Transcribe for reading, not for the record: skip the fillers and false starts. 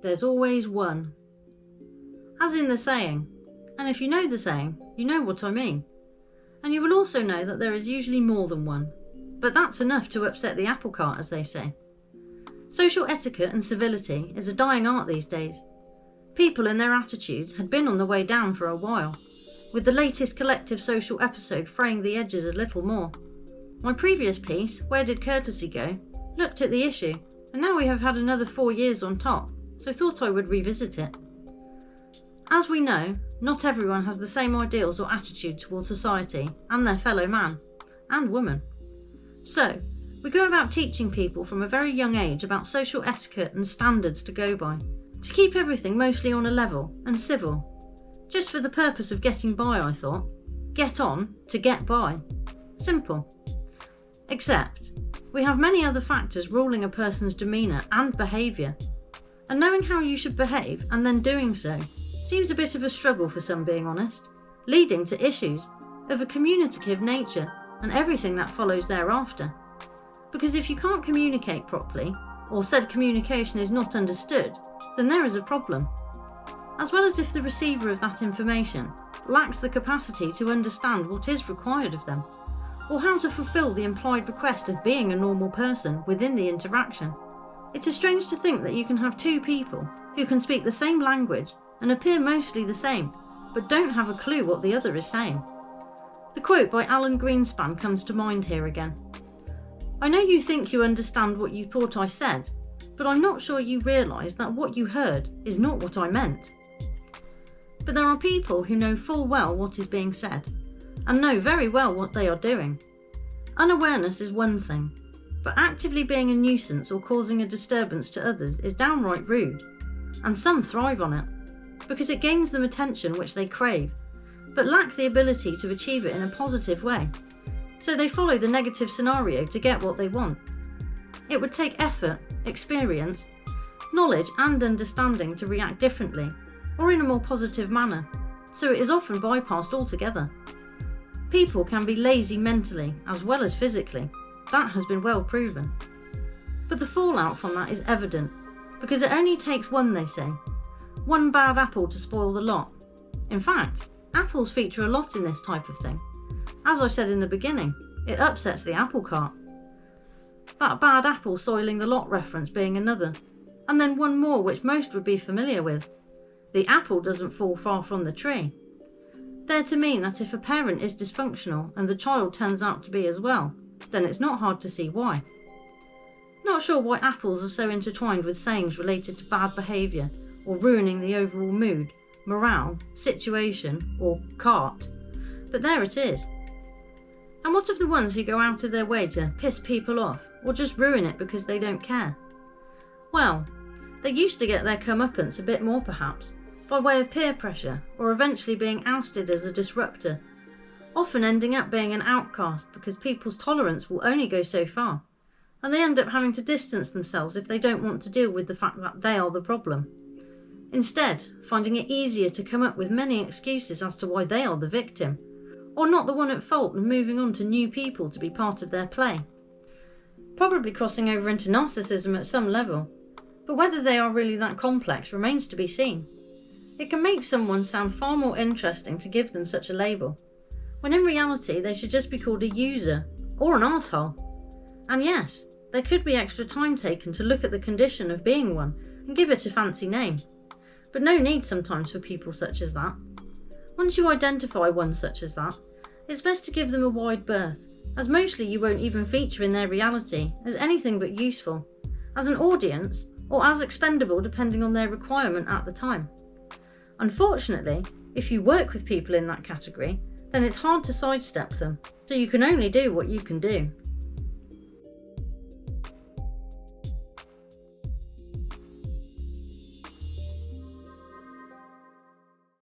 there's always one. As in the saying, and if you know the saying, you know what I mean. And you will also know that there is usually more than one, but that's enough to upset the apple cart, as they say. Social etiquette and civility is a dying art these days. People and their attitudes had been on the way down for a while, with the latest collective social episode fraying the edges a little more. My previous piece, Where Did Courtesy Go?, looked at the issue, and now we have had another 4 years on top, so thought I would revisit it. As we know, not everyone has the same ideals or attitude towards society and their fellow man and woman. So, we go about teaching people from a very young age about social etiquette and standards to go by, to keep everything mostly on a level and civil, just for the purpose of getting by, I thought. Get on to get by. Simple. Except, we have many other factors ruling a person's demeanour and behaviour, and knowing how you should behave and then doing so seems a bit of a struggle for some, being honest, leading to issues of a communicative nature and everything that follows thereafter. Because if you can't communicate properly, or said communication is not understood, then there is a problem. As well as if the receiver of that information lacks the capacity to understand what is required of them, or how to fulfil the implied request of being a normal person within the interaction. It is strange to think that you can have two people who can speak the same language and appear mostly the same, but don't have a clue what the other is saying. The quote by Alan Greenspan comes to mind here again. I know you think you understand what you thought I said, but I'm not sure you realise that what you heard is not what I meant. But there are people who know full well what is being said, and know very well what they are doing. Unawareness is one thing, but actively being a nuisance or causing a disturbance to others is downright rude, and some thrive on it, because it gains them attention which they crave, but lack the ability to achieve it in a positive way, so they follow the negative scenario to get what they want. It would take effort, experience, knowledge and understanding to react differently, or in a more positive manner, so it is often bypassed altogether. People can be lazy mentally as well as physically, that has been well proven. But the fallout from that is evident, because it only takes one, they say, one bad apple to spoil the lot. In fact, apples feature a lot in this type of thing. As I said in the beginning, it upsets the apple cart. That bad apple soiling the lot reference being another, and then one more which most would be familiar with. The apple doesn't fall far from the tree. They're to mean that if a parent is dysfunctional and the child turns out to be as well, then it's not hard to see why. Not sure why apples are so intertwined with sayings related to bad behaviour or ruining the overall mood, morale, situation, or cart, but there it is. And what of the ones who go out of their way to piss people off or just ruin it because they don't care? Well, they used to get their comeuppance a bit more perhaps, by way of peer pressure or eventually being ousted as a disruptor, often ending up being an outcast because people's tolerance will only go so far, and they end up having to distance themselves if they don't want to deal with the fact that they are the problem. Instead, finding it easier to come up with many excuses as to why they are the victim, or not the one at fault, and moving on to new people to be part of their play. Probably crossing over into narcissism at some level, but whether they are really that complex remains to be seen. It can make someone sound far more interesting to give them such a label, when in reality they should just be called a user or an arsehole. And yes, there could be extra time taken to look at the condition of being one and give it a fancy name, but no need sometimes for people such as that. Once you identify one such as that, it's best to give them a wide berth, as mostly you won't even feature in their reality as anything but useful, as an audience, or as expendable depending on their requirement at the time. Unfortunately, if you work with people in that category, then it's hard to sidestep them, so you can only do what you can do.